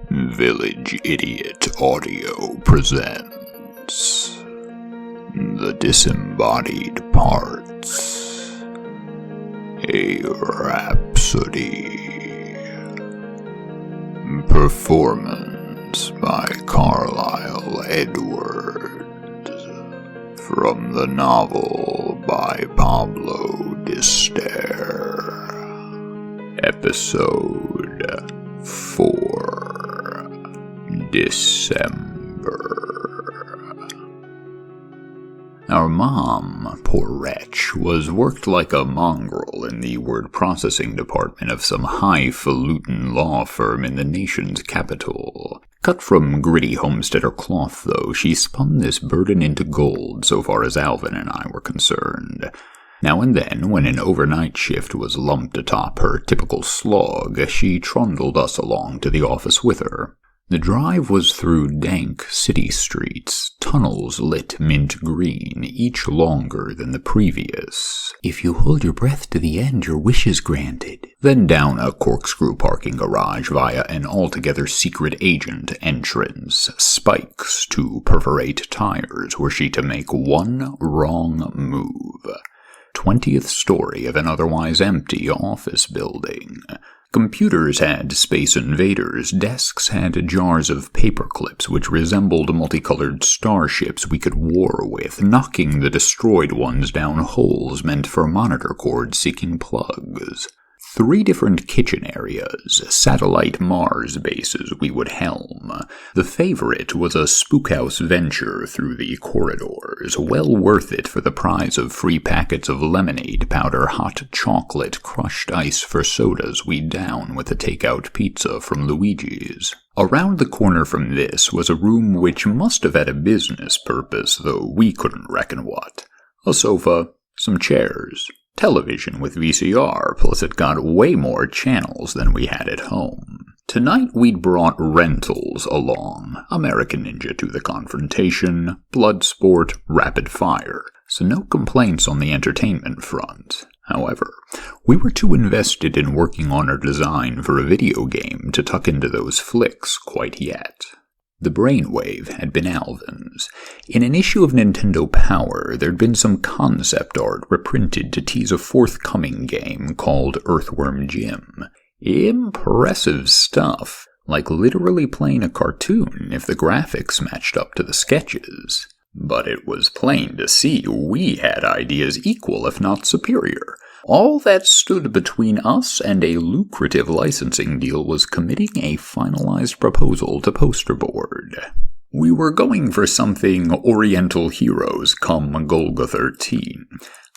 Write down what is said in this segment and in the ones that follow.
Village Idiot Audio presents The Disembodied Parts, a Rhapsody. Performance by Carlisle Edwards, from the novel by Pablo D'Stair. Episode 4. December. Our mom, poor wretch, was worked like a mongrel in the word processing department of some highfalutin law firm in the nation's capital. Cut from gritty homesteader cloth, though, she spun this burden into gold so far as Alvin and I were concerned. Now and then, when an overnight shift was lumped atop her typical slog, she trundled us along to the office with her. The drive was through dank city streets, tunnels lit mint green, each longer than the previous. If you hold your breath to the end, your wish is granted. Then down a corkscrew parking garage via an altogether secret agent entrance, spikes to perforate tires were she to make one wrong move. 20th story of an otherwise empty office building. Computers had Space Invaders, desks had jars of paper clips which resembled multicolored starships we could war with, knocking the destroyed ones down holes meant for monitor cords seeking plugs. 3 different kitchen areas, satellite Mars bases we would helm. The favorite was a spookhouse venture through the corridors, well worth it for the prize of free packets of lemonade powder, hot chocolate, crushed ice for sodas we'd down with a takeout pizza from Luigi's. Around the corner from this was a room which must have had a business purpose, though we couldn't reckon what. A sofa, some chairs, television with VCR, plus it got way more channels than we had at home. Tonight we'd brought rentals along. American Ninja to the confrontation, Bloodsport, Rapid Fire, so no complaints on the entertainment front. However, we were too invested in working on our design for a video game to tuck into those flicks quite yet. The brainwave had been Alvin's. In an issue of Nintendo Power, there'd been some concept art reprinted to tease a forthcoming game called Earthworm Jim. Impressive stuff, like literally playing a cartoon if the graphics matched up to the sketches. But it was plain to see we had ideas equal if not superior. All that stood between us and a lucrative licensing deal was committing a finalized proposal to poster board. We were going for something Oriental Heroes come Golga 13.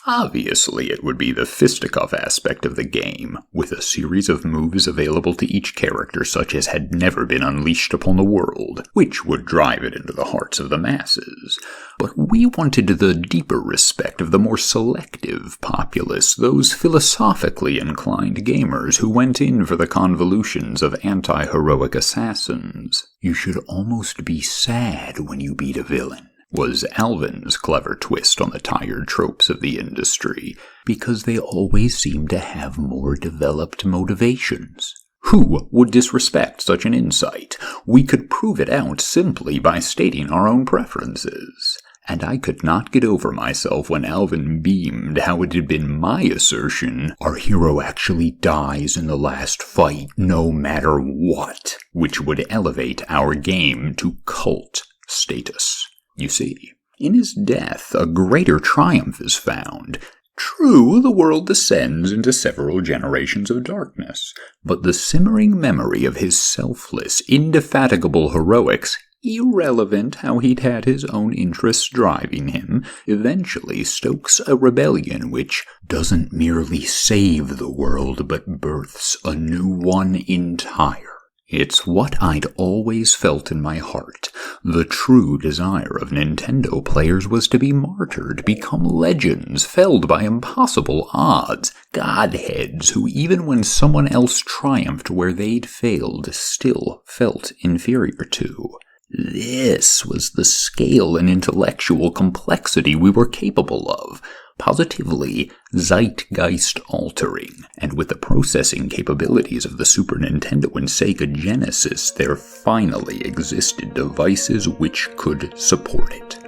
Obviously, it would be the fisticuff aspect of the game, with a series of moves available to each character such as had never been unleashed upon the world, which would drive it into the hearts of the masses. But we wanted the deeper respect of the more selective populace, those philosophically inclined gamers who went in for the convolutions of anti-heroic assassins. You should almost be sad when you beat a villain, was Alvin's clever twist on the tired tropes of the industry, because they always seem to have more developed motivations. Who would disrespect such an insight? We could prove it out simply by stating our own preferences. And I could not get over myself when Alvin beamed how it had been my assertion, our hero actually dies in the last fight no matter what, which would elevate our game to cult status. You see, in his death, a greater triumph is found. True, the world descends into several generations of darkness, but the simmering memory of his selfless, indefatigable heroics, irrelevant how he'd had his own interests driving him, eventually stokes a rebellion which doesn't merely save the world but births a new one entire. It's what I'd always felt in my heart. The true desire of Nintendo players was to be martyred, become legends, felled by impossible odds, godheads who even when someone else triumphed where they'd failed, still felt inferior to. This was the scale and intellectual complexity we were capable of. Positively zeitgeist-altering, and with the processing capabilities of the Super Nintendo and Sega Genesis, there finally existed devices which could support it.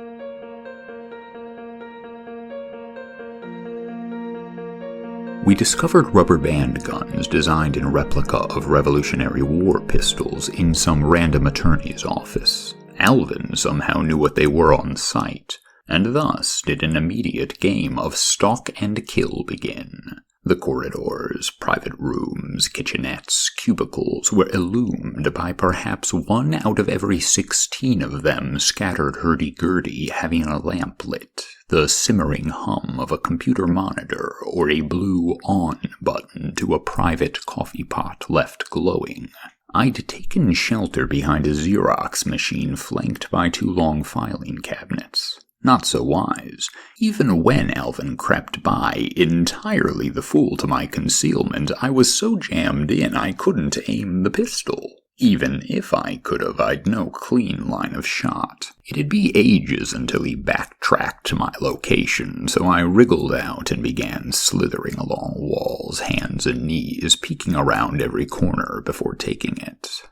We discovered rubber band guns designed in replica of Revolutionary War pistols in some random attorney's office. Alvin somehow knew what they were on sight, and thus did an immediate game of stalk and kill begin. The corridors, private rooms, kitchenettes, cubicles were illumined by perhaps 1 out of every 16 of them scattered hurdy-gurdy having a lamp lit, the simmering hum of a computer monitor, or a blue on button to a private coffee pot left glowing. I'd taken shelter behind a Xerox machine flanked by 2 long filing cabinets. Not so wise. Even when Alvin crept by, entirely the fool to my concealment, I was so jammed in I couldn't aim the pistol. Even if I could have, I'd no clean line of shot. It'd be ages until he backtracked to my location, so I wriggled out and began slithering along walls, hands and knees, peeking around every corner before taking it.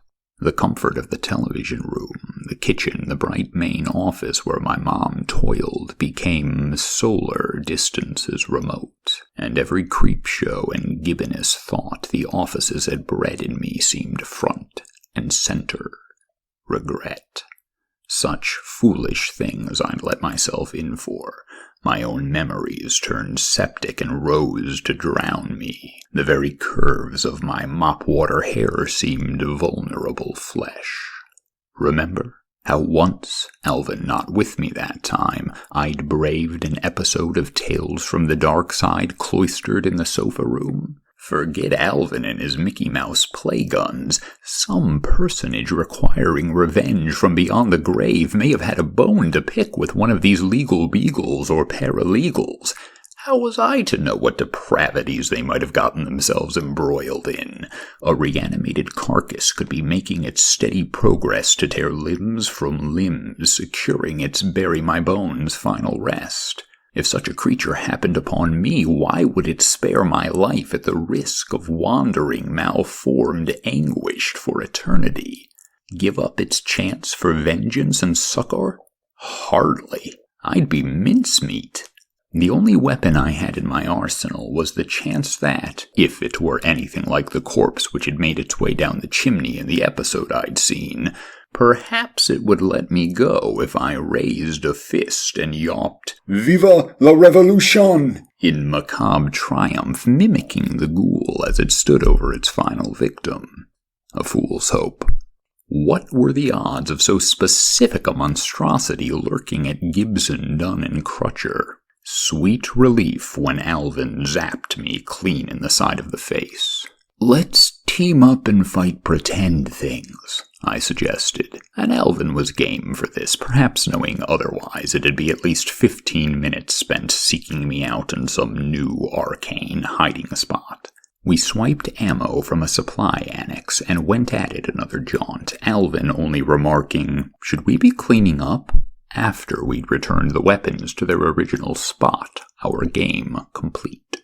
The comfort of the television room, the kitchen, the bright main office where my mom toiled became solar distances remote, and every creep show and gibbonous thought the offices had bred in me seemed front and center. Regret. Such foolish things I'd let myself in for. My own memories turned septic and rose to drown me. The very curves of my mop-water hair seemed vulnerable flesh. Remember how once, Alvin not with me that time, I'd braved an episode of Tales from the Dark Side cloistered in the sofa room? Forget Alvin and his Mickey Mouse play guns. Some personage requiring revenge from beyond the grave may have had a bone to pick with one of these legal beagles or paralegals. How was I to know what depravities they might have gotten themselves embroiled in? A reanimated carcass could be making its steady progress to tear limbs from limbs, securing its bury my bones final rest. If such a creature happened upon me, why would it spare my life at the risk of wandering, malformed, anguished for eternity? Give up its chance for vengeance and succor? Hardly. I'd be mincemeat. The only weapon I had in my arsenal was the chance that, if it were anything like the corpse which had made its way down the chimney in the episode I'd seen, perhaps it would let me go if I raised a fist and yawped, "Viva la Revolution!" in macabre triumph, mimicking the ghoul as it stood over its final victim. A fool's hope. What were the odds of so specific a monstrosity lurking at Gibson, Dunn, and Crutcher? Sweet relief when Alvin zapped me clean in the side of the face. "Let's team up and fight pretend things," I suggested, and Alvin was game for this, perhaps knowing otherwise it'd be at least 15 minutes spent seeking me out in some new arcane hiding spot. We swiped ammo from a supply annex and went at it another jaunt, Alvin only remarking, "Should we be cleaning up?" after we'd returned the weapons to their original spot, our game complete.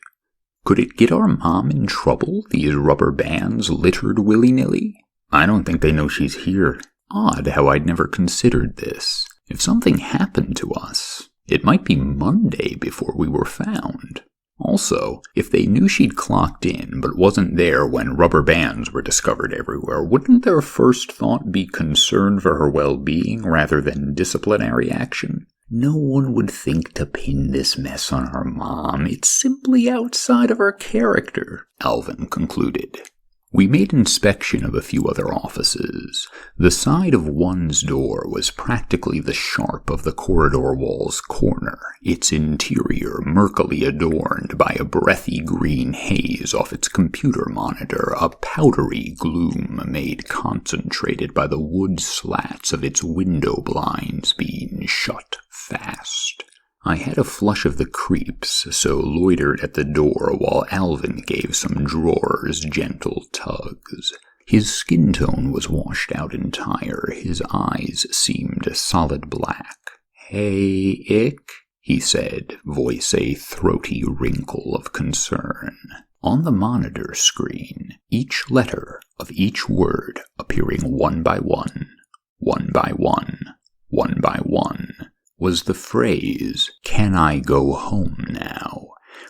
Could it get our mom in trouble, these rubber bands littered willy-nilly? I don't think they know she's here. Odd how I'd never considered this. If something happened to us, it might be Monday before we were found. Also, if they knew she'd clocked in but wasn't there when rubber bands were discovered everywhere, wouldn't their first thought be concern for her well-being rather than disciplinary action? No one would think to pin this mess on our mom. It's simply outside of our character, Alvin concluded. We made inspection of a few other offices. The side of one's door was practically the sharp of the corridor wall's corner, its interior murkily adorned by a breathy green haze off its computer monitor, a powdery gloom made concentrated by the wood slats of its window blinds being shut fast. I had a flush of the creeps, so loitered at the door while Alvin gave some drawers gentle tugs. His skin tone was washed out entire, his eyes seemed solid black. "Hey, Ick?" he said, voice a throaty wrinkle of concern. On the monitor screen, each letter of each word appearing one by one, one by one, one by one, was the phrase, "Can I go home now?"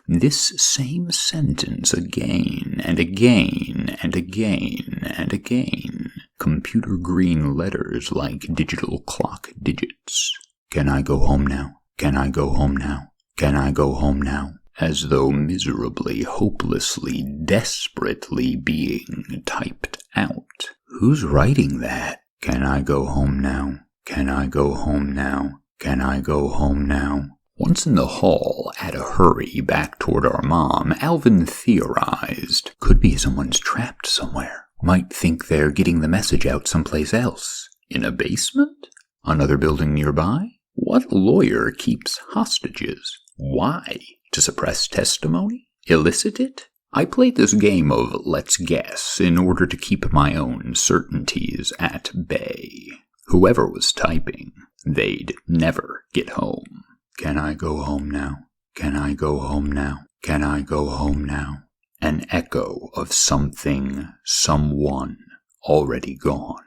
This same sentence again and again and again and again. Computer green letters like digital clock digits. Can I go home now? Can I go home now? Can I go home now? As though miserably, hopelessly, desperately being typed out. Who's writing that? Can I go home now? Can I go home now? Can I go home now? Once in the hall, at a hurry back toward our mom, Alvin theorized, could be someone's trapped somewhere. Might think they're getting the message out someplace else. In a basement? Another building nearby? What lawyer keeps hostages? Why? To suppress testimony? Elicit it? I played this game of let's guess in order to keep my own certainties at bay. Whoever was typing, they'd never get home. Can I go home now? Can I go home now? Can I go home now? An echo of something, someone, already gone,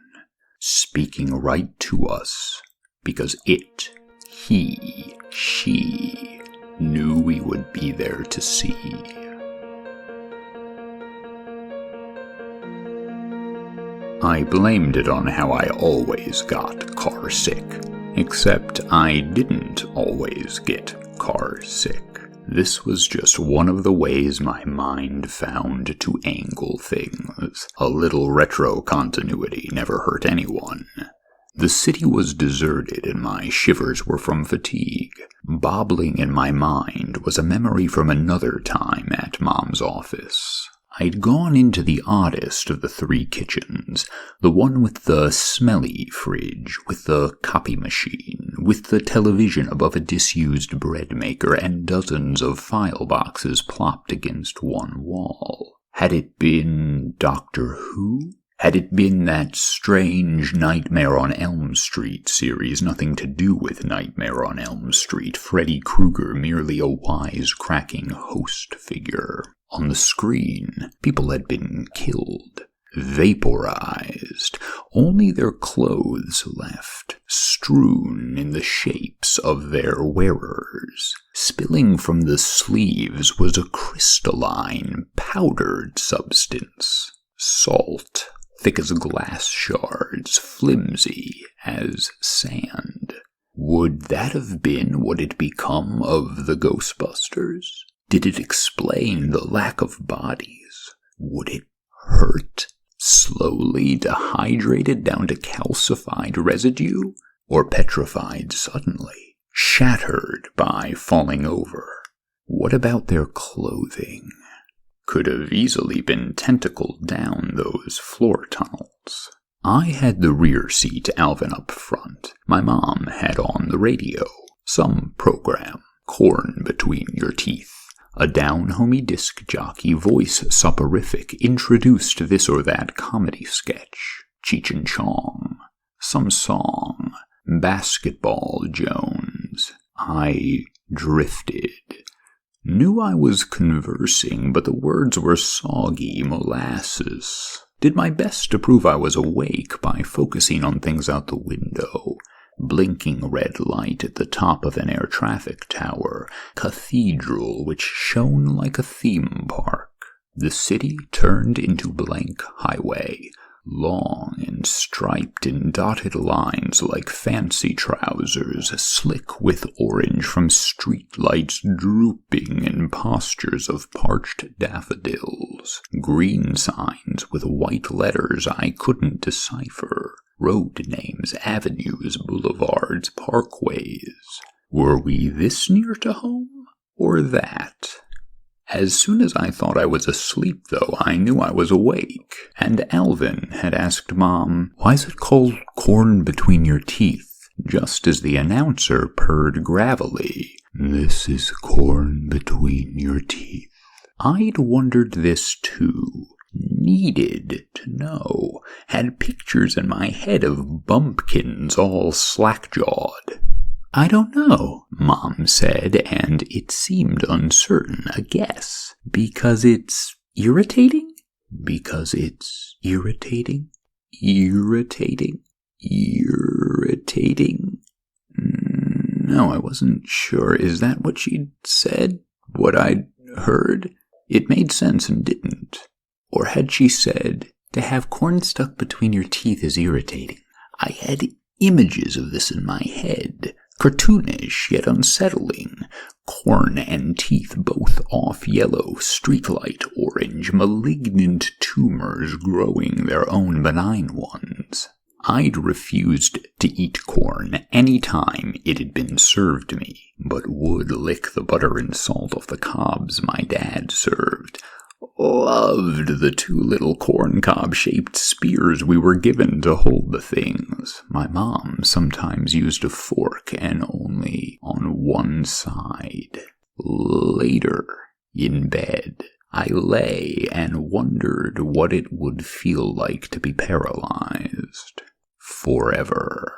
speaking right to us, because it, he, she, knew we would be there to see. I blamed it on how I always got car sick. Except I didn't always get car sick. This was just one of the ways my mind found to angle things. A little retro continuity never hurt anyone. The city was deserted and my shivers were from fatigue. Bobbling in my mind was a memory from another time at Mom's office. I'd gone into the oddest of the three kitchens, the one with the smelly fridge, with the copy machine, with the television above a disused bread maker, and dozens of file boxes plopped against one wall. Had it been Doctor Who? Had it been that strange Nightmare on Elm Street series, nothing to do with Nightmare on Elm Street, Freddy Krueger merely a wisecracking host figure? On the screen, people had been killed, vaporized, only their clothes left, strewn in the shapes of their wearers. Spilling from the sleeves was a crystalline, powdered substance, salt, thick as glass shards, flimsy as sand. Would that have been what had become of the Ghostbusters? Did it explain the lack of bodies? Would it hurt? Slowly dehydrated down to calcified residue? Or petrified suddenly? Shattered by falling over? What about their clothing? Could have easily been tentacled down those floor tunnels. I had the rear seat, Alvin up front. My mom had on the radio. Some program. Corn between your teeth. A down-homey disc jockey, voice soporific, introduced this or that comedy sketch. Cheech and Chong. Some song. Basketball Jones. I drifted. Knew I was conversing, but the words were soggy molasses. Did my best to prove I was awake by focusing on things out the window. Blinking red light at the top of an air traffic tower, cathedral which shone like a theme park. The city turned into blank highway, long and striped in dotted lines like fancy trousers, slick with orange from streetlights drooping in postures of parched daffodils. Green signs with white letters I couldn't decipher. Road names, avenues, boulevards, parkways. Were we this near to home, or that? As soon as I thought I was asleep, though, I knew I was awake, and Alvin had asked Mom, "Why's it called corn between your teeth?" just as the announcer purred gravelly, "This is corn between your teeth." I'd wondered this too. Needed to know. Had pictures in my head of bumpkins all slack-jawed. I don't know, Mom said, and it seemed uncertain, a guess. Because it's irritating? Because it's irritating? Irritating? Irritating? No, I wasn't sure. Is that what she'd said? What I'd heard? It made sense and didn't. Or had she said, to have corn stuck between your teeth is irritating? I had images of this in my head, cartoonish yet unsettling. Corn and teeth both off yellow, streetlight orange, malignant tumors growing their own benign ones. I'd refused to eat corn any time it had been served me, but would lick the butter and salt off the cobs my dad served. Loved the 2 little corn-cob-shaped spears we were given to hold the things. My mom sometimes used a fork and only on one side. Later, in bed, I lay and wondered what it would feel like to be paralyzed. Forever.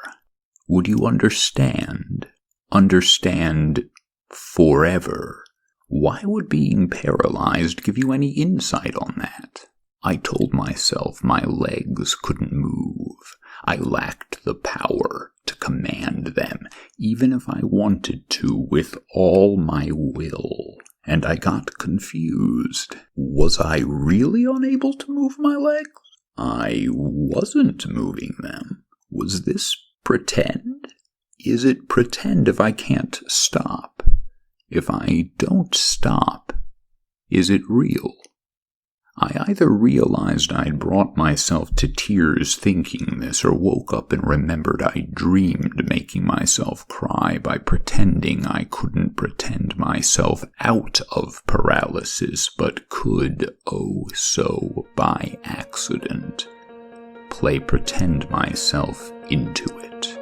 Would you understand? Understand forever? Why would being paralyzed give you any insight on that? I told myself my legs couldn't move. I lacked the power to command them, even if I wanted to with all my will. And I got confused. Was I really unable to move my legs? I wasn't moving them. Was this pretend? Is it pretend if I can't stop? If I don't stop, is it real? I either realized I'd brought myself to tears thinking this, or woke up and remembered I dreamed making myself cry by pretending I couldn't pretend myself out of paralysis, but could, oh so by accident, play pretend myself into it.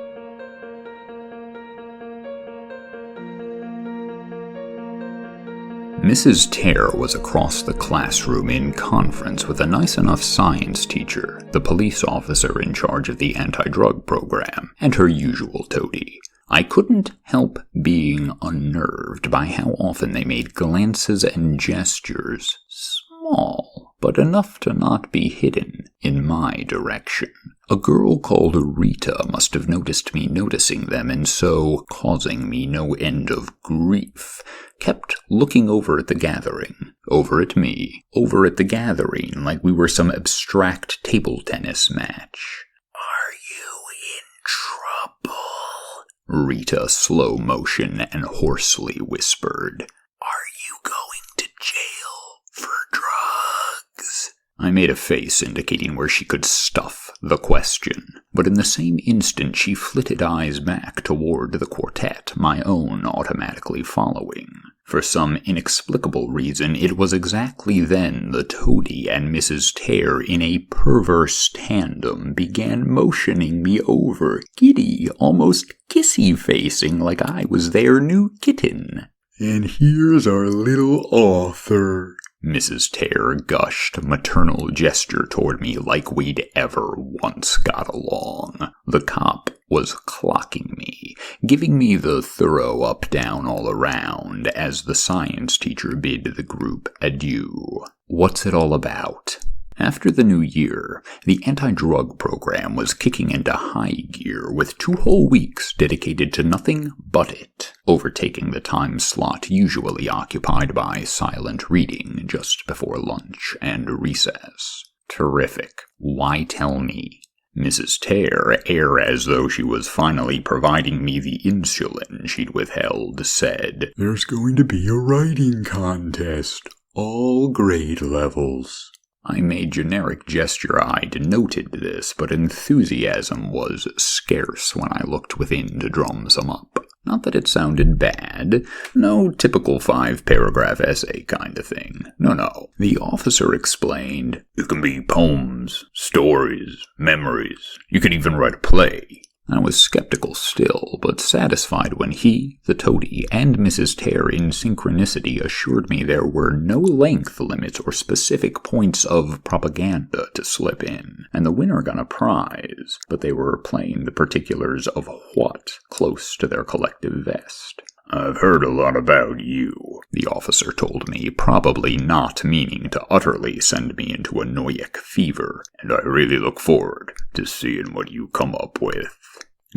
Mrs. D'Stair was across the classroom in conference with a nice enough science teacher, the police officer in charge of the anti-drug program, and her usual toady. I couldn't help being unnerved by how often they made glances and gestures small, but enough to not be hidden, in my direction. A girl called Rita must have noticed me noticing them, and so, causing me no end of grief, kept looking over at the gathering, over at me, over at the gathering, like we were some abstract table tennis match. "Are you in trouble?" Rita slow motion and hoarsely whispered. "Are you going to jail for drugs?" I made a face indicating where she could stuff the question, but in the same instant she flitted eyes back toward the quartet, my own automatically following. For some inexplicable reason, it was exactly then the toady and Mrs. D'Stair, in a perverse tandem, began motioning me over, giddy, almost kissy-facing like I was their new kitten. "And here's our little author," Mrs. D'Stair gushed, maternal gesture toward me like we'd ever once got along. The cop was clocking me, giving me the thorough up-down all around as the science teacher bid the group adieu. What's it all about? After the new year, the anti-drug program was kicking into high gear with 2 whole weeks dedicated to nothing but it, overtaking the time slot usually occupied by silent reading just before lunch and recess. Terrific. Why tell me? Mrs. D'Stair, ere as though she was finally providing me the insulin she'd withheld, said, "There's going to be a writing contest. All grade levels." I made generic gesture I denoted this, but enthusiasm was scarce when I looked within to drum some up. Not that it sounded bad. No typical 5-paragraph essay kind of thing. No. The officer explained, "It can be poems, stories, memories. You can even write a play." I was skeptical still, but satisfied when he, the toady, and Mrs. Tear in synchronicity assured me there were no length limits or specific points of propaganda to slip in, and the winner got a prize, but they were playing the particulars of what close to their collective vest. "I've heard a lot about you," the officer told me, probably not meaning to utterly send me into a Noyak fever, "and I really look forward to seeing what you come up with."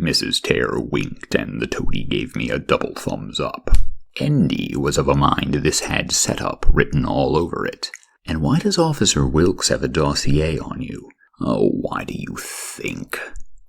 Mrs. Tear winked, and the toady gave me a double thumbs up. Endy was of a mind this had setup written all over it. "And why does Officer Wilkes have a dossier on you?" "Oh, why do you think?"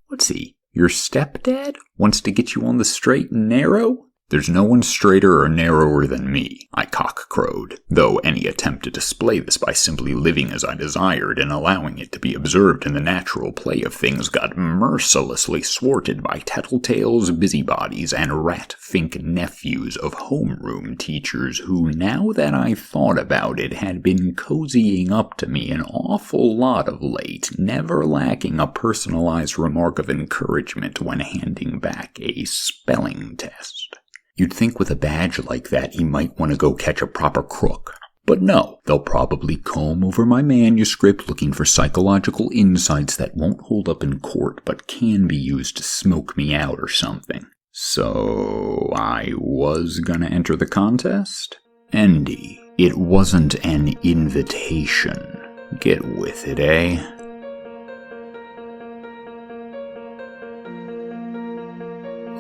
"What's he? Your stepdad? Wants to get you on the straight and narrow?" "There's no one straighter or narrower than me," I cock-crowed, though any attempt to display this by simply living as I desired and allowing it to be observed in the natural play of things got mercilessly thwarted by tattletales, busybodies, and rat-fink nephews of homeroom teachers who, now that I thought about it, had been cozying up to me an awful lot of late, never lacking a personalized remark of encouragement when handing back a spelling test. You'd think with a badge like that he might want to go catch a proper crook. But no, they'll probably comb over my manuscript looking for psychological insights that won't hold up in court but can be used to smoke me out or something. So I was gonna enter the contest? Endy, it wasn't an invitation. Get with it, eh?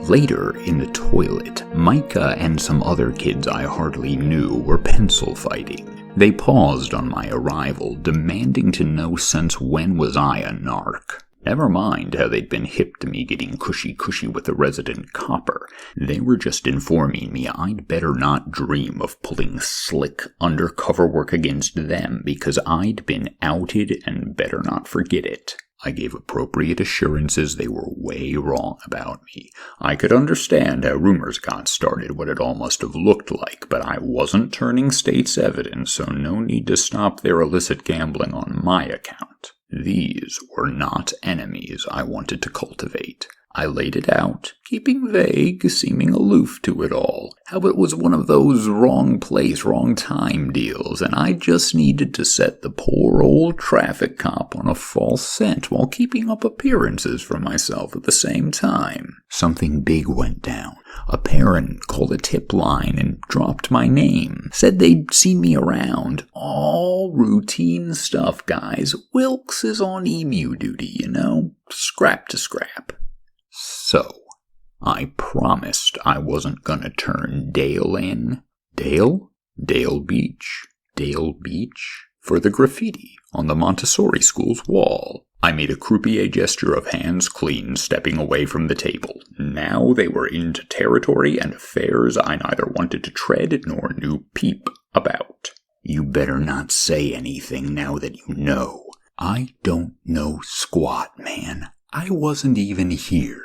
Later, in the toilet, Micah and some other kids I hardly knew were pencil fighting. They paused on my arrival, demanding to know since when was I a narc. Never mind how they'd been hip to me getting cushy with the resident copper. They were just informing me I'd better not dream of pulling slick undercover work against them because I'd been outed and better not forget it. I gave appropriate assurances they were way wrong about me. I could understand how rumors got started, what it all must have looked like, but I wasn't turning state's evidence, so no need to stop their illicit gambling on my account. These were not enemies I wanted to cultivate. I laid it out, keeping vague, seeming aloof to it all, how it was one of those wrong place, wrong time deals, and I just needed to set the poor old traffic cop on a false scent while keeping up appearances for myself at the same time. Something big went down. A parent called a tip line and dropped my name, said they'd seen me around. All routine stuff, guys. Wilkes is on emu duty, you know, scrap to scrap. So, I promised I wasn't gonna turn Dale in. Dale? Dale Beach. Dale Beach? For the graffiti on the Montessori school's wall. I made a croupier gesture of hands clean, stepping away from the table. Now they were into territory and affairs I neither wanted to tread nor knew peep about. You better not say anything now that you know. I don't know squat, man. I wasn't even here.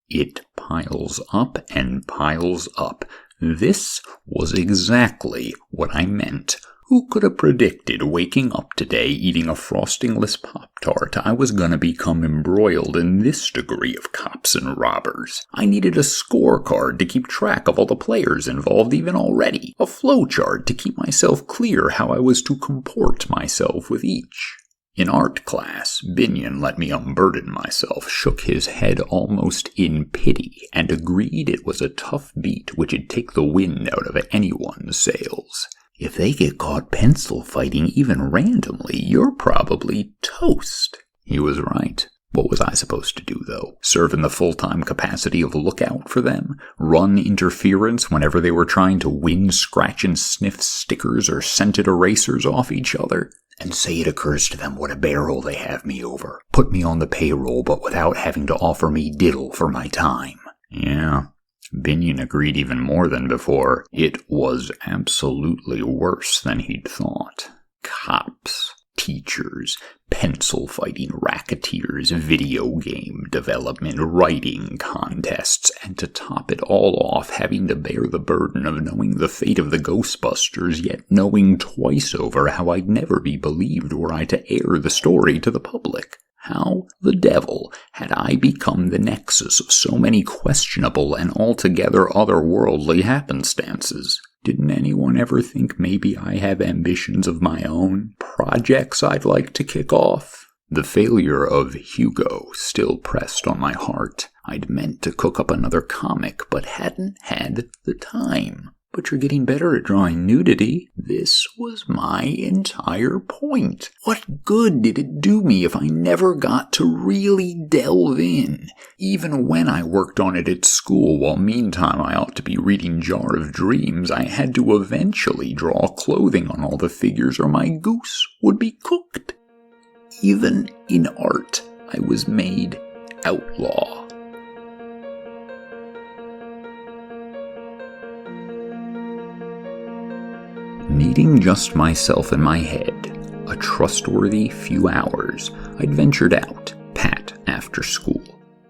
It piles up and piles up. This was exactly what I meant. Who could have predicted waking up today eating a frostingless Pop-Tart I was gonna become embroiled in this degree of cops and robbers? I needed a scorecard to keep track of all the players involved even already. A flowchart to keep myself clear how I was to comport myself with each. In art class, Binion let me unburden myself, shook his head almost in pity, and agreed it was a tough beat which'd take the wind out of anyone's sails. If they get caught pencil fighting even randomly, you're probably toast. He was right. What was I supposed to do, though? Serve in the full-time capacity of lookout for them? Run interference whenever they were trying to win scratch and sniff stickers or scented erasers off each other? And say it occurs to them what a barrel they have me over. Put me on the payroll, but without having to offer me diddle for my time. Yeah, Binion agreed even more than before. It was absolutely worse than he'd thought. Cops, teachers, pencil-fighting racketeers, video game development, writing contests, and to top it all off, having to bear the burden of knowing the fate of the Ghostbusters, yet knowing twice over how I'd never be believed were I to air the story to the public. How the devil had I become the nexus of so many questionable and altogether otherworldly happenstances? Didn't anyone ever think maybe I have ambitions of my own? Projects I'd like to kick off? The failure of Hugo still pressed on my heart. I'd meant to cook up another comic, but hadn't had the time. But you're getting better at drawing nudity. This was my entire point. What good did it do me if I never got to really delve in? Even when I worked on it at school, while meantime I ought to be reading Jar of Dreams, I had to eventually draw clothing on all the figures or my goose would be cooked. Even in art, I was made outlaw. Needing just myself and my head, a trustworthy few hours, I'd ventured out, pat after school.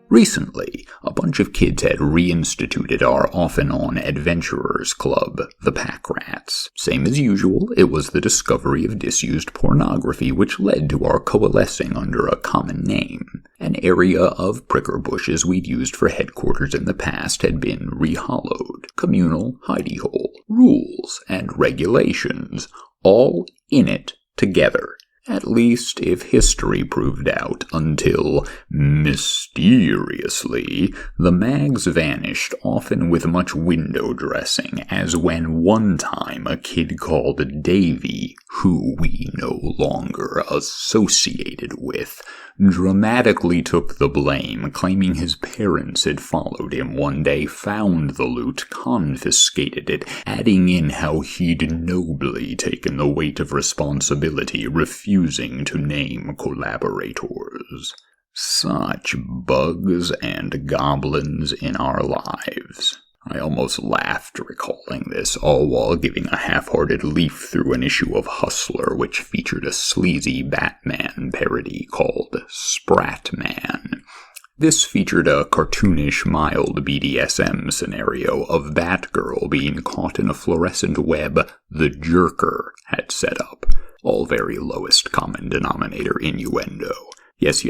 Recently, a bunch of kids had reinstituted our off-and-on adventurers club, the Pack Rats. Same as usual, it was the discovery of disused pornography which led to our coalescing under a common name. An area of pricker bushes we'd used for headquarters in the past had been rehollowed. Communal hidey-hole, rules, and regulations, all in it together. At least if history proved out, until, mysteriously, the mags vanished, often with much window dressing, as when one time a kid called Davy, who we no longer associated with, dramatically took the blame, claiming his parents had followed him one day, found the loot, confiscated it, adding in how he'd nobly taken the weight of responsibility, refusing to name collaborators. Such bugs and goblins in our lives. I almost laughed recalling this, all while giving a half-hearted leaf through an issue of Hustler which featured a sleazy Batman parody called Spratman. This featured a cartoonish, mild BDSM scenario of Batgirl being caught in a fluorescent web the Jerker had set up. All very lowest common denominator innuendo. Yes,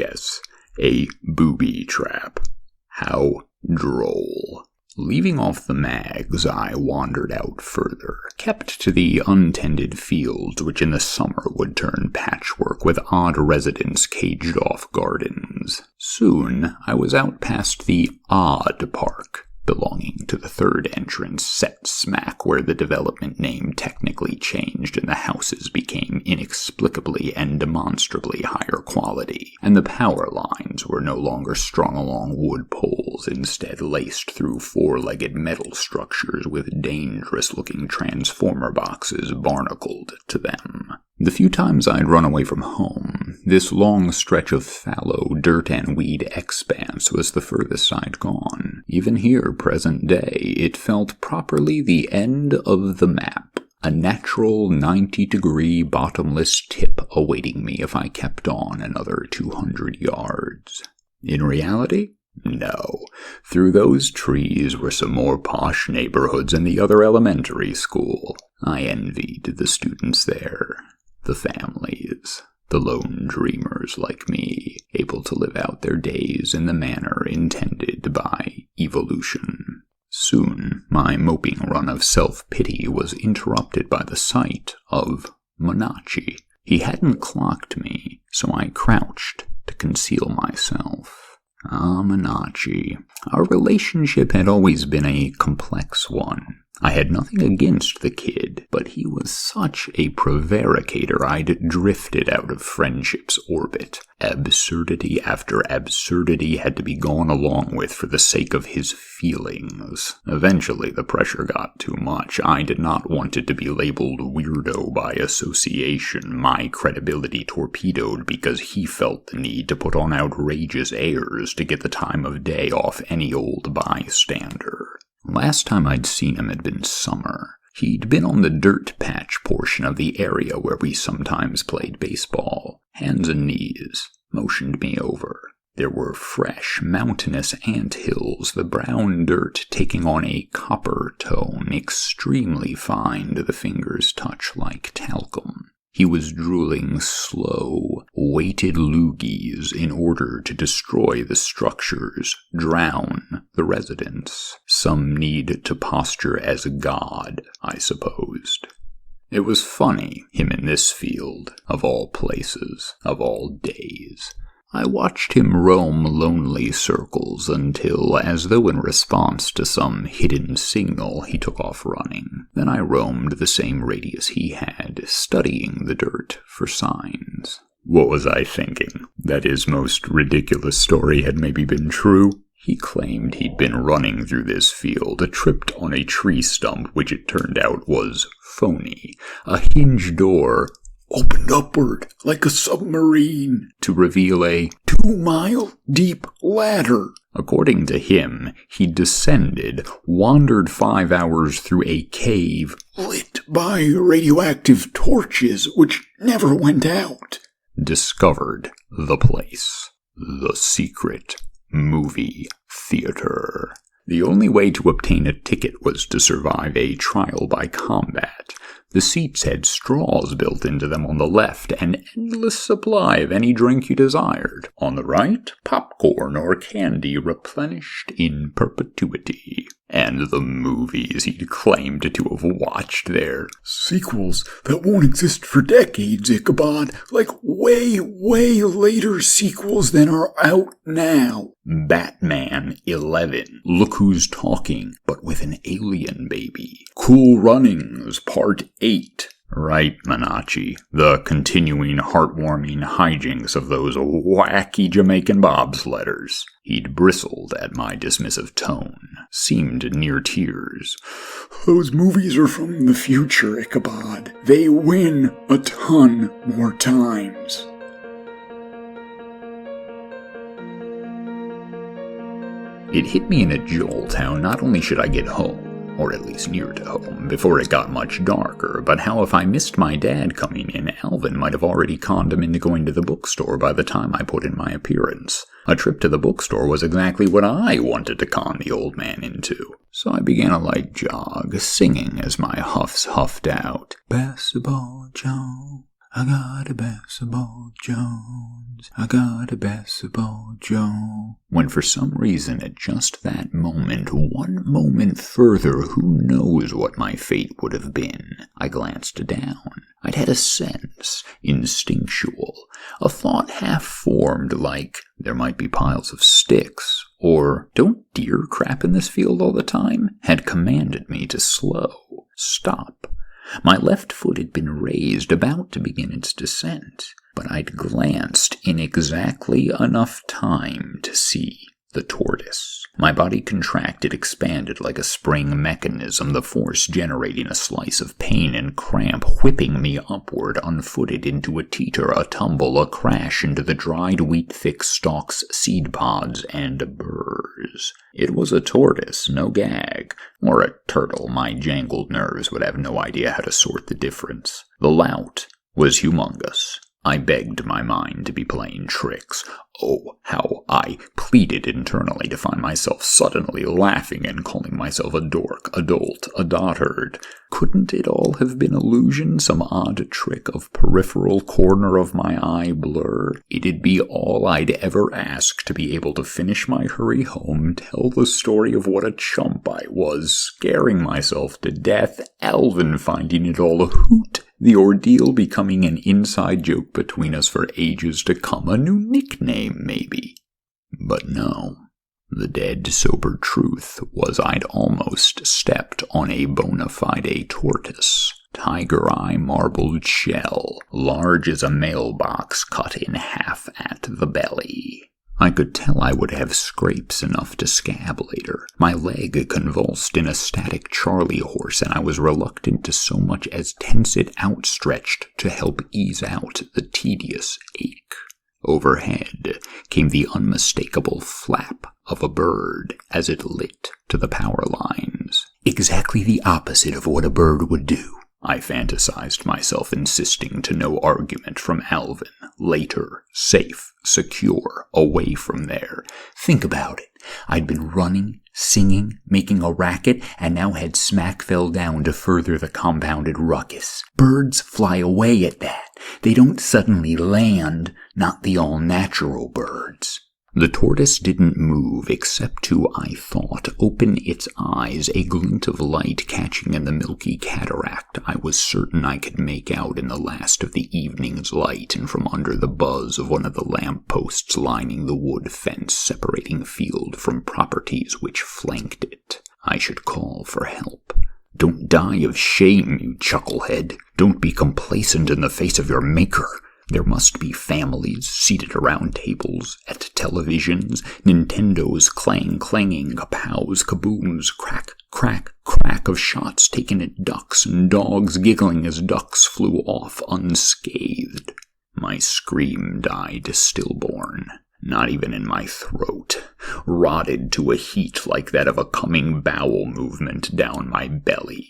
a booby trap. How droll. Leaving off the mags, I wandered out further, kept to the untended fields which in the summer would turn patchwork with odd residents' caged-off gardens. Soon I was out past the Odd Park, belonging to the third entrance, set smack where the development name technically changed and the houses became inexplicably and demonstrably higher quality, and the power lines were no longer strung along wood poles, instead laced through four-legged metal structures with dangerous-looking transformer boxes barnacled to them. The few times I'd run away from home, this long stretch of fallow dirt and weed expanse was the furthest I'd gone. Even here, present day, it felt properly the end of the map. A natural 90-degree bottomless tip awaiting me if I kept on another 200 yards. In reality? No. Through those trees were some more posh neighborhoods and the other elementary school. I envied the students there. The families, the lone dreamers like me, able to live out their days in the manner intended by evolution. Soon, my moping run of self-pity was interrupted by the sight of Monachi. He hadn't clocked me, so I crouched to conceal myself. Monachi. Our relationship had always been a complex one. I had nothing against the kid, but he was such a prevaricator I'd drifted out of friendship's orbit. Absurdity after absurdity had to be gone along with for the sake of his feelings. Eventually the pressure got too much. I did not want it to be labeled weirdo by association, my credibility torpedoed because he felt the need to put on outrageous airs to get the time of day off any old bystander. Last time I'd seen him had been summer. He'd been on the dirt patch portion of the area where we sometimes played baseball. Hands and knees, motioned me over. There were fresh, mountainous ant hills, the brown dirt taking on a copper tone, extremely fine to the finger's touch like talcum. He was drooling slow, weighted loogies in order to destroy the structures, drown the residents. Some need to posture as a god, I supposed. It was funny, him in this field, of all places, of all days. I watched him roam lonely circles until, as though in response to some hidden signal, he took off running. Then I roamed the same radius he had, studying the dirt for signs. What was I thinking? That his most ridiculous story had maybe been true? He claimed he'd been running through this field, tripped on a tree stump, which it turned out was phony. A hinged door opened upward like a submarine to reveal a 2-mile deep ladder. According to him, he descended, wandered 5 hours through a cave lit by radioactive torches which never went out. Discovered the place. The secret movie theater. The only way to obtain a ticket was to survive a trial by combat. The seats had straws built into them on the left, an endless supply of any drink you desired. On the right, popcorn or candy replenished in perpetuity. And the movies he'd claimed to have watched there. Sequels that won't exist for decades, Ichabod. Like way, way later sequels than are out now. Batman 11. Look Who's Talking, but with an alien baby. Cool Runnings Part 8. Right, Menace, the continuing heartwarming hijinks of those wacky Jamaican bobsledders. He'd bristled at my dismissive tone, seemed near tears. Those movies are from the future, Ichabod. They win a ton more times. It hit me in a jolt how not only should I get home, or at least near to home, before it got much darker, but how if I missed my dad coming in, Alvin might have already conned him into going to the bookstore by the time I put in my appearance. A trip to the bookstore was exactly what I wanted to con the old man into. So I began a light jog, singing as my huffs huffed out. Basketball Jones, I got a basketball Jones, I got a basketball Jones. When for some reason at just that moment, one moment further, who knows what my fate would have been, I glanced down. I'd had a sense, instinctual, a thought half-formed like there might be piles of sticks, or don't deer crap in this field all the time, had commanded me to slow, stop. My left foot had been raised, about to begin its descent, but I'd glanced in exactly enough time to see the tortoise. My body contracted, expanded like a spring mechanism, the force generating a slice of pain and cramp, whipping me upward, unfooted, into a teeter, a tumble, a crash into the dried wheat-thick stalks, seed pods, and burrs. It was a tortoise, no gag. Or a turtle, my jangled nerves would have no idea how to sort the difference. The lout was humongous. I begged my mind to be playing tricks. Oh, how I pleaded internally to find myself suddenly laughing and calling myself a dork, a dolt, a dotard. Couldn't it all have been illusion, some odd trick of peripheral corner of my eye blur? It'd be all I'd ever ask to be able to finish my hurry home, tell the story of what a chump I was, scaring myself to death, Alvin finding it all a hoot, the ordeal becoming an inside joke between us for ages to come, a new nickname, maybe. But no, the dead sober truth was I'd almost stepped on a bona fide tortoise, tiger-eye marbled shell, large as a mailbox cut in half at the belly. I could tell I would have scrapes enough to scab later. My leg convulsed in a static Charlie horse, and I was reluctant to so much as tense it outstretched to help ease out the tedious ache. Overhead came the unmistakable flap of a bird as it lit to the power lines. Exactly the opposite of what a bird would do. I fantasized myself insisting to no argument from Alvin. Later, safe, secure, away from there. Think about it. I'd been running singing, making a racket, and now had smack fell down to further the compounded ruckus. Birds fly away at that. They don't suddenly land, not the all-natural birds. The tortoise didn't move except to, I thought, open its eyes, a glint of light catching in the milky cataract I was certain I could make out in the last of the evening's light and from under the buzz of one of the lamp-posts lining the wood fence separating field from properties which flanked it. I should call for help. Don't die of shame, you chucklehead. Don't be complacent in the face of your maker. There must be families seated around tables, at televisions, Nintendos clanging, kapows, kabooms, crack, crack, crack of shots taken at ducks and dogs giggling as ducks flew off unscathed. My scream died stillborn, not even in my throat, rotted to a heat like that of a coming bowel movement down my belly.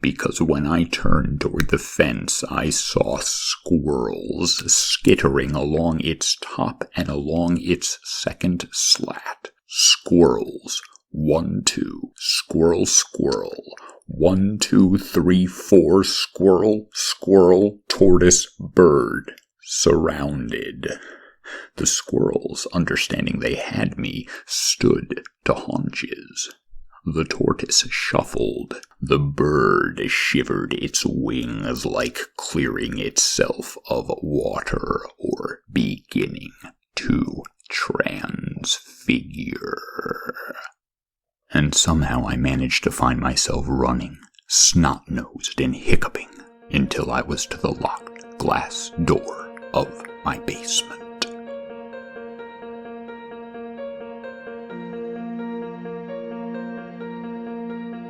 Because when I turned toward the fence, I saw squirrels skittering along its top and along its second slat. Squirrels. 1, 2. Squirrel, squirrel. 1, 2, 3, 4. Squirrel, squirrel, tortoise, bird. Surrounded. The squirrels, understanding they had me, stood to haunches. The tortoise shuffled. The bird shivered its wings like clearing itself of water or beginning to transfigure. And somehow I managed to find myself running, snot-nosed and hiccuping, until I was to the locked glass door of my basement.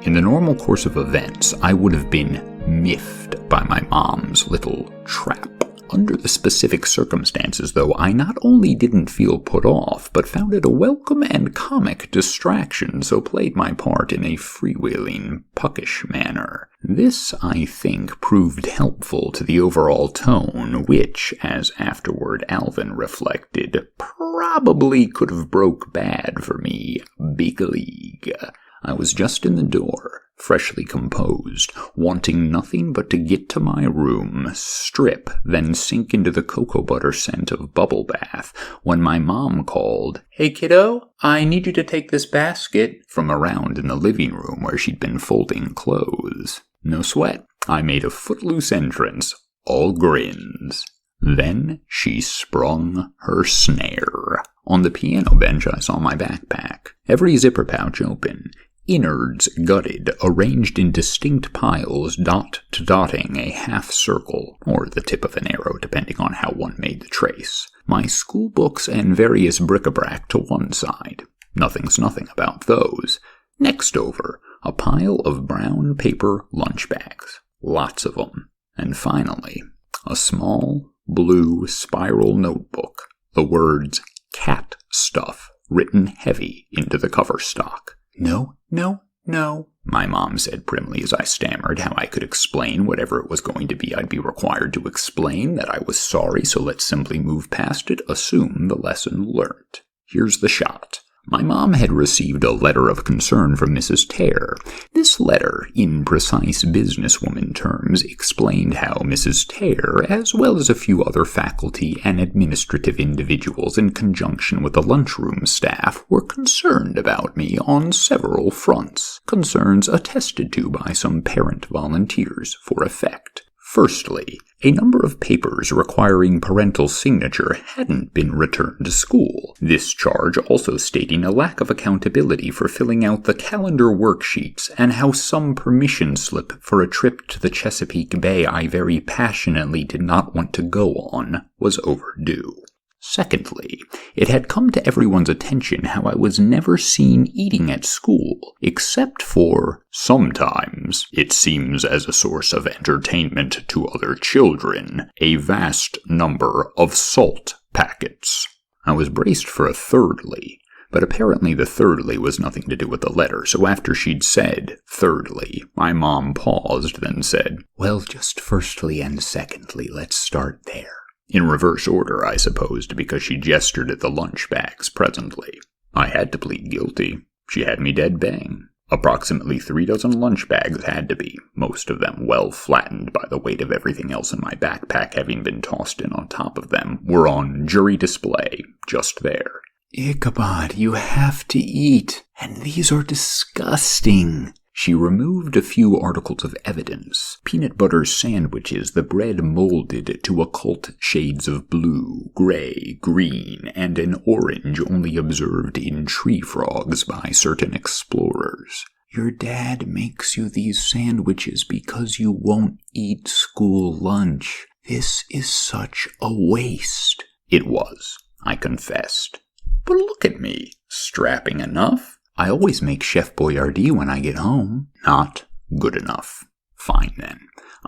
In the normal course of events, I would have been miffed by my mom's little trap. Under the specific circumstances, though, I not only didn't feel put off, but found it a welcome and comic distraction, so played my part in a freewheeling, puckish manner. This, I think, proved helpful to the overall tone, which, as afterward Alvin reflected, probably could have broke bad for me, big league. I was just in the door, freshly composed, wanting nothing but to get to my room, strip, then sink into the cocoa butter scent of bubble bath, when my mom called, "Hey kiddo, I need you to take this basket," from around in the living room where she'd been folding clothes. No sweat. I made a footloose entrance, all grins. Then she sprung her snare. On the piano bench I saw my backpack, every zipper pouch open, innards gutted, arranged in distinct piles, dot to dotting a half circle, or the tip of an arrow depending on how one made the trace. My school books and various bric-a-brac to one side. Nothing's nothing about those. Next over, a pile of brown paper lunch bags. Lots of them. And finally, a small, blue spiral notebook. The words, "cat stuff," written heavy into the cover stock. "No, no, no," my mom said primly as I stammered how I could explain whatever it was going to be I'd be required to explain, that I was sorry, so let's simply move past it, assume the lesson learnt. Here's the shot. My mom had received a letter of concern from Mrs. Tare. This letter, in precise businesswoman terms, explained how Mrs. Tare, as well as a few other faculty and administrative individuals in conjunction with the lunchroom staff, were concerned about me on several fronts, concerns attested to by some parent volunteers for effect. Firstly, a number of papers requiring parental signature hadn't been returned to school. This charge also stating a lack of accountability for filling out the calendar worksheets and how some permission slip for a trip to the Chesapeake Bay I very passionately did not want to go on was overdue. Secondly, it had come to everyone's attention how I was never seen eating at school, except for, sometimes, it seems as a source of entertainment to other children, a vast number of salt packets. I was braced for a thirdly, but apparently the thirdly was nothing to do with the letter, so after she'd said, thirdly, my mom paused, then said, "Well, just firstly and secondly, let's start there." In reverse order, I supposed, because she gestured at the lunch bags presently. I had to plead guilty. She had me dead bang. Approximately 3 dozen lunch bags had to be, most of them well flattened by the weight of everything else in my backpack having been tossed in on top of them, were on jury display, just there. "Ichabod, you have to eat, and these are disgusting." She removed a few articles of evidence. Peanut butter sandwiches, the bread molded to occult shades of blue, gray, green, and an orange only observed in tree frogs by certain explorers. "Your dad makes you these sandwiches because you won't eat school lunch. This is such a waste." It was, I confessed. But look at me, strapping enough. "I always make Chef Boyardee when I get home." Not good enough. Fine then.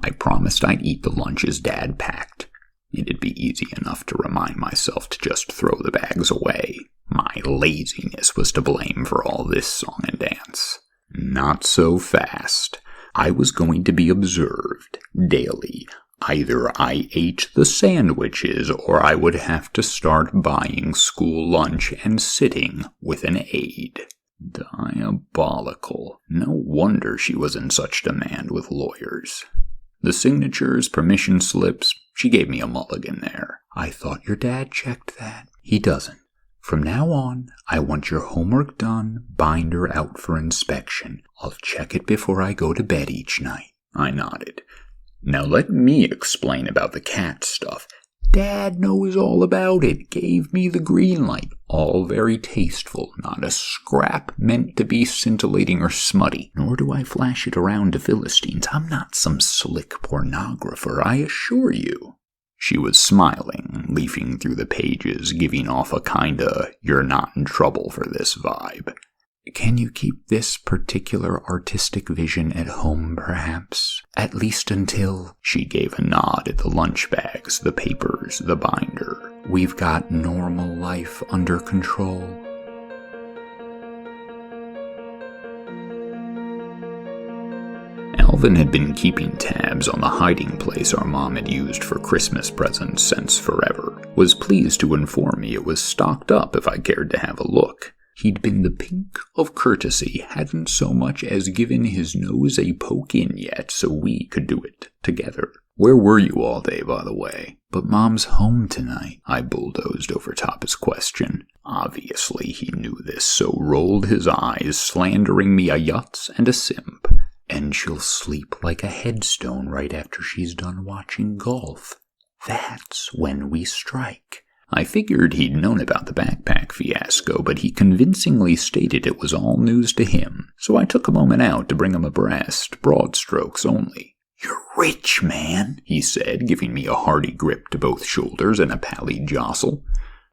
I promised I'd eat the lunches Dad packed. It'd be easy enough to remind myself to just throw the bags away. My laziness was to blame for all this song and dance. Not so fast. I was going to be observed daily. Either I ate the sandwiches or I would have to start buying school lunch and sitting with an aide. Diabolical. No wonder she was in such demand with lawyers. The signatures, permission slips, she gave me a mulligan there. "I thought your dad checked that." "He doesn't. From now on, I want your homework done, binder out for inspection. I'll check it before I go to bed each night." I nodded. "Now let me explain about the cat stuff." "Dad knows all about it, gave me the green light. All very tasteful, not a scrap meant to be scintillating or smutty. Nor do I flash it around to Philistines. I'm not some slick pornographer, I assure you." She was smiling, leafing through the pages, giving off a kinda "you're not in trouble for this" vibe. "Can you keep this particular artistic vision at home, perhaps? At least until—" She gave a nod at the lunch bags, the papers, the binder. "We've got normal life under control." Alvin had been keeping tabs on the hiding place our mom had used for Christmas presents since forever. Was pleased to inform me it was stocked up if I cared to have a look. He'd been the pink of courtesy, hadn't so much as given his nose a poke in yet, so we could do it together. "Where were you all day, by the way?" "But Mom's home tonight." I bulldozed over top his question. Obviously he knew this, so rolled his eyes, slandering me a yutz and a simp. "And she'll sleep like a headstone right after she's done watching golf. That's when we strike." I figured he'd known about the backpack fiasco, but he convincingly stated it was all news to him, so I took a moment out to bring him abreast, broad strokes only. "You're rich, man," he said, giving me a hearty grip to both shoulders and a pally jostle.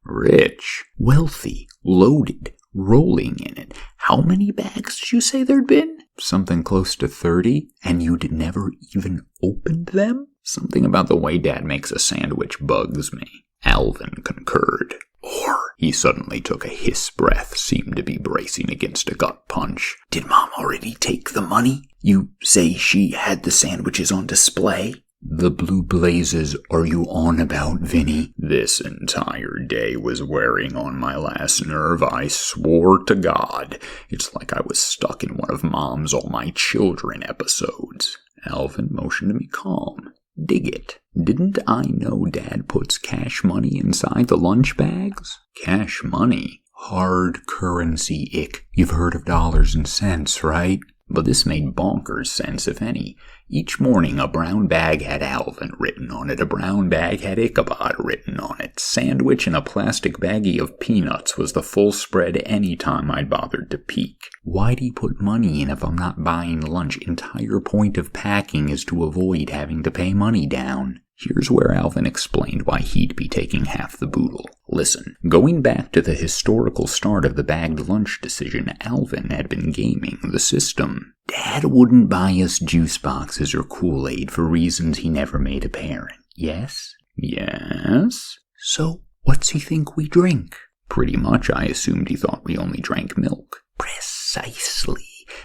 "Rich? Wealthy, loaded, rolling in it. How many bags did you say there'd been?" "Something close to 30, and you'd never even opened them?" "Something about the way Dad makes a sandwich bugs me." Alvin concurred. "Or," he suddenly took a hiss breath, seemed to be bracing against a gut punch, "did Mom already take the money? You say she had the sandwiches on display?" "The blue blazes are you on about, Vinny?" This entire day was wearing on my last nerve, I swore to God. It's like I was stuck in one of Mom's All My Children episodes. Alvin motioned me calm. "Dig it. Didn't I know Dad puts cash money inside the lunch bags?" "Cash money?" "Hard currency, Ick. You've heard of dollars and cents, right?" But this made bonkers sense, if any. Each morning a brown bag had Alvin written on it, a brown bag had Ichabod written on it. Sandwich and a plastic baggie of peanuts was the full spread any time I'd bothered to peek. Why'd he put money in if I'm not buying lunch? Entire point of packing is to avoid having to pay money down. Here's where Alvin explained why he'd be taking half the boodle. Listen, going back to the historical start of the bagged lunch decision, Alvin had been gaming the system. Dad wouldn't buy us juice boxes or Kool-Aid for reasons he never made apparent. Yes? Yes? So, what's he think we drink? Pretty much I assumed he thought we only drank milk. Precisely.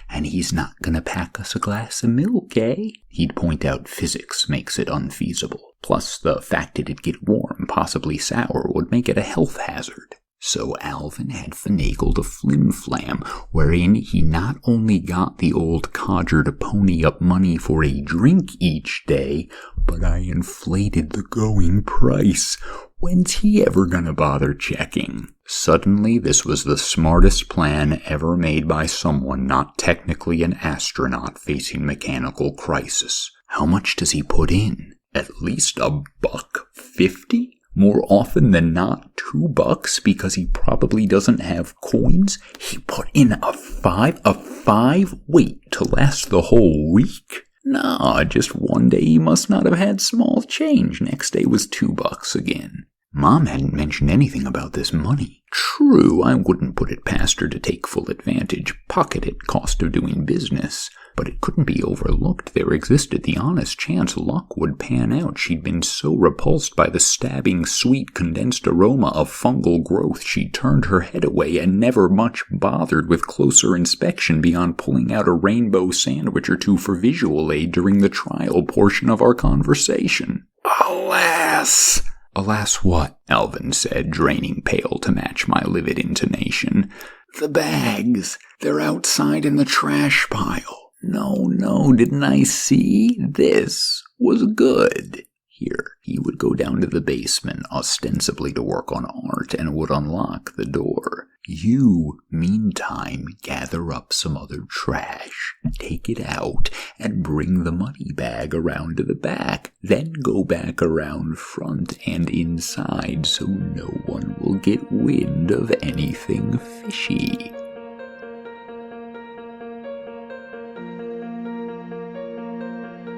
And he's not gonna pack us a glass of milk, eh? He'd point out physics makes it unfeasible. Plus, the fact it'd get warm, possibly sour, would make it a health hazard. So Alvin had finagled a flim-flam, wherein he not only got the old codger to pony up money for a drink each day, but I inflated the going price. When's he ever gonna bother checking? Suddenly, this was the smartest plan ever made by someone not technically an astronaut facing mechanical crisis. How much does he put in? At least $1.50? More often than not, $2 because he probably doesn't have coins. He put in a five weight to last the whole week. Nah, just one day he must not have had small change. Next day was $2 again. Mom hadn't mentioned anything about this money. True, I wouldn't put it past her to take full advantage, pocket it, cost of doing business. But it couldn't be overlooked. There existed the honest chance luck would pan out. She'd been so repulsed by the stabbing, sweet, condensed aroma of fungal growth, she'd turned her head away and never much bothered with closer inspection beyond pulling out a rainbow sandwich or two for visual aid during the trial portion of our conversation. Alas! Alas what? Alvin said, draining pale to match my livid intonation. The bags. They're outside in the trash pile. No, didn't I see? This was good. Here, he would go down to the basement, ostensibly to work on art, and would unlock the door. You, meantime, gather up some other trash, take it out, and bring the money bag around to the back. Then go back around front and inside so no one will get wind of anything fishy.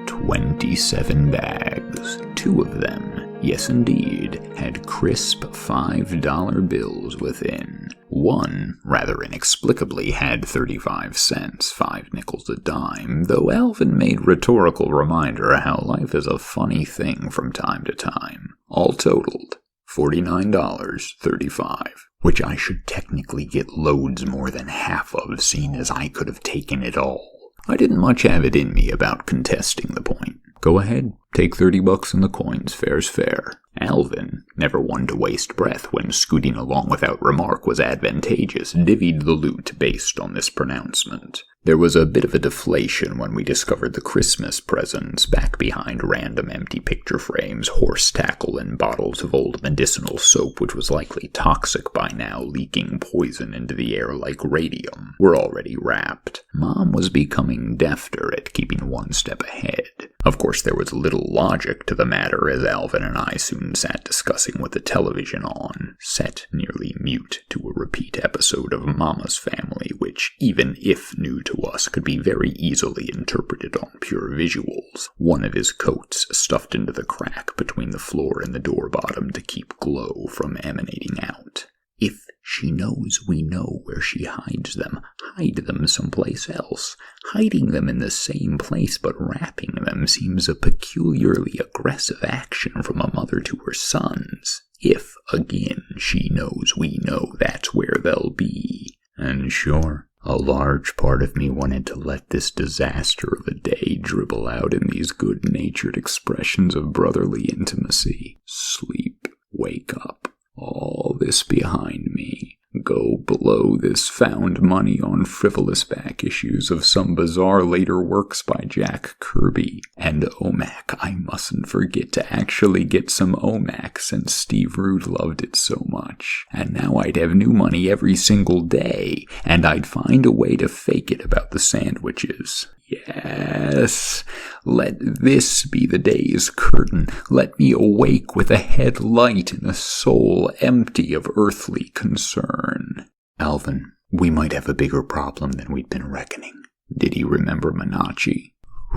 27 bags. 2 of them, yes indeed, had crisp $5 bills within. One, rather inexplicably, had 35 cents, 5 nickels a dime, though Alvin made rhetorical reminder how life is a funny thing from time to time. All totaled, $49.35, which I should technically get loads more than half of, seeing as I could have taken it all. I didn't much have it in me about contesting the point. Go ahead, take $30 in the coins, fair's fair. Alvin, never one to waste breath when scooting along without remark was advantageous, divvied the loot based on this pronouncement. There was a bit of a deflation when we discovered the Christmas presents back behind random empty picture frames, horse tackle, and bottles of old medicinal soap, which was likely toxic by now, leaking poison into the air like radium, were already wrapped. Mom was becoming defter at keeping one step ahead. Of course, there was little logic to the matter, as Alvin and I soon sat discussing with the television on, set nearly mute to a repeat episode of Mama's Family, which, even if new to us, could be very easily interpreted on pure visuals. One of his coats stuffed into the crack between the floor and the door bottom to keep glow from emanating out. If she knows we know where she hides them, hide them someplace else. Hiding them in the same place but wrapping them seems a peculiarly aggressive action from a mother to her sons. If, again, she knows we know that's where they'll be. And sure, a large part of me wanted to let this disaster of a day dribble out in these good-natured expressions of brotherly intimacy. Sleep, wake up. All this behind me. Go blow this found money on frivolous back issues of some bizarre later works by Jack Kirby. And OMAC, I mustn't forget to actually get some OMAC since Steve Rude loved it so much. And now I'd have new money every single day, and I'd find a way to fake it about the sandwiches. Yes, let this be the day's curtain. Let me awake with a head light and a soul empty of earthly concern. Alvin, we might have a bigger problem than we'd been reckoning. Did he remember Menacci?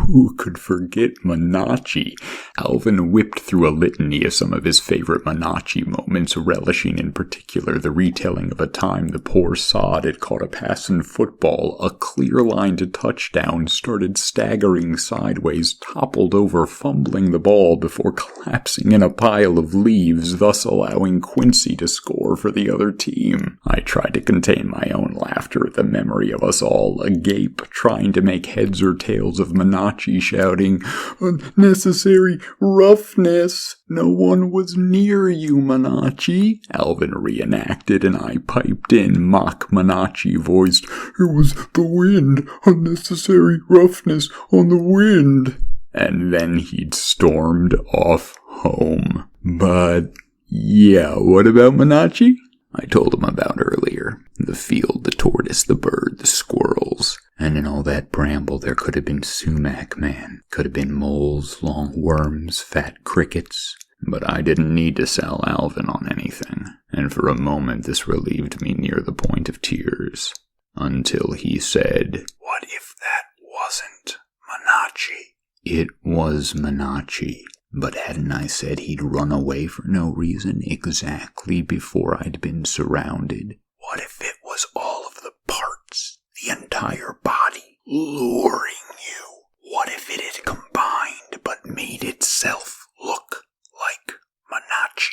Who could forget Menacci? Alvin whipped through a litany of some of his favorite Menacci moments, relishing in particular the retelling of a time the poor sod had caught a pass in football, a clear line to touchdown, started staggering sideways, toppled over, fumbling the ball before collapsing in a pile of leaves, thus allowing Quincy to score for the other team. I tried to contain my own laughter at the memory of us all agape, trying to make heads or tails of Menace shouting, "Unnecessary roughness! No one was near you, Menace," Alvin reenacted, and I piped in, mock Menace-voiced, "It was the wind, unnecessary roughness on the wind." And then he'd stormed off home. But, yeah, what about Menace? I told him about earlier. The field, the tortoise, the bird, the squirrels. And in all that bramble there could have been sumac, man. Could have been moles, long worms, fat crickets. But I didn't need to sell Alvin on anything. And for a moment this relieved me near the point of tears. Until he said, "What if that wasn't Menace?" It was Menace. But hadn't I said he'd run away for no reason exactly before I'd been surrounded? What if it was all of the parts, the entire body, luring you? What if it had combined but made itself look like Menace?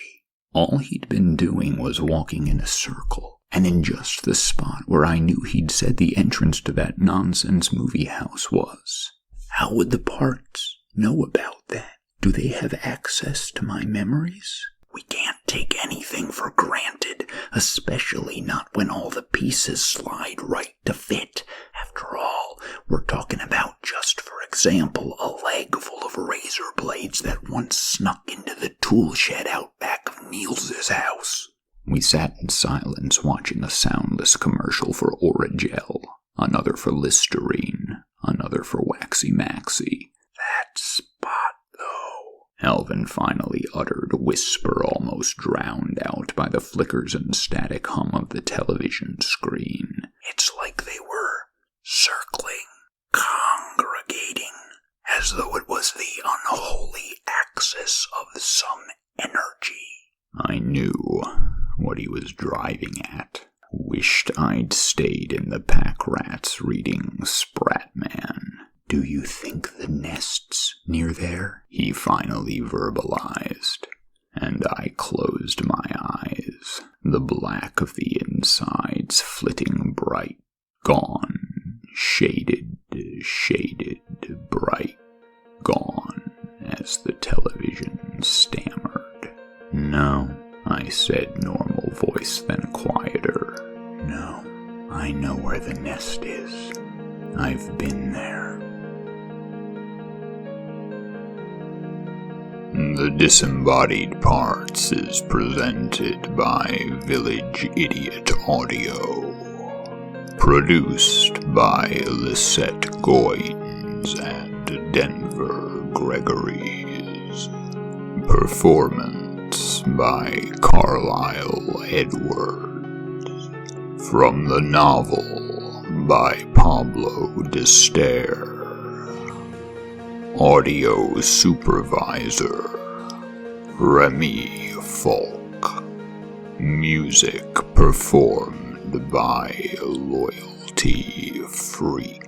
All he'd been doing was walking in a circle, and in just the spot where I knew he'd said the entrance to that nonsense movie house was. How would the parts know about that? Do they have access to my memories? We can't take anything for granted, especially not when all the pieces slide right to fit. After all, we're talking about, just for example, a leg full of razor blades that once snuck into the tool shed out back of Niels's house. We sat in silence watching a soundless commercial for Oragel, another for Listerine, another for Waxy Maxy. That spot, though, Alvin finally uttered, a whisper almost drowned out by the flickers and static hum of the television screen. It's like they were circling, congregating, as though it was the unholy axis of some energy. I knew what he was driving at. Wished I'd stayed in the pack rats reading Spratman. "Do you think the nest's near there?" he finally verbalized. And I closed my eyes, the black of the insides flitting bright, gone, shaded, bright, gone, as the television stammered. "No," I said, normal voice, then quieter. "No, I know where the nest is. I've been there." The Disembodied Parts is presented by Village Idiot Audio. Produced by Lisette Goins and Denver Gregories. Performance by Carlisle Edwards. From the novel by Pablo D'Stair. Audio Supervisor Remy Falk. Music performed by Loyalty Freak.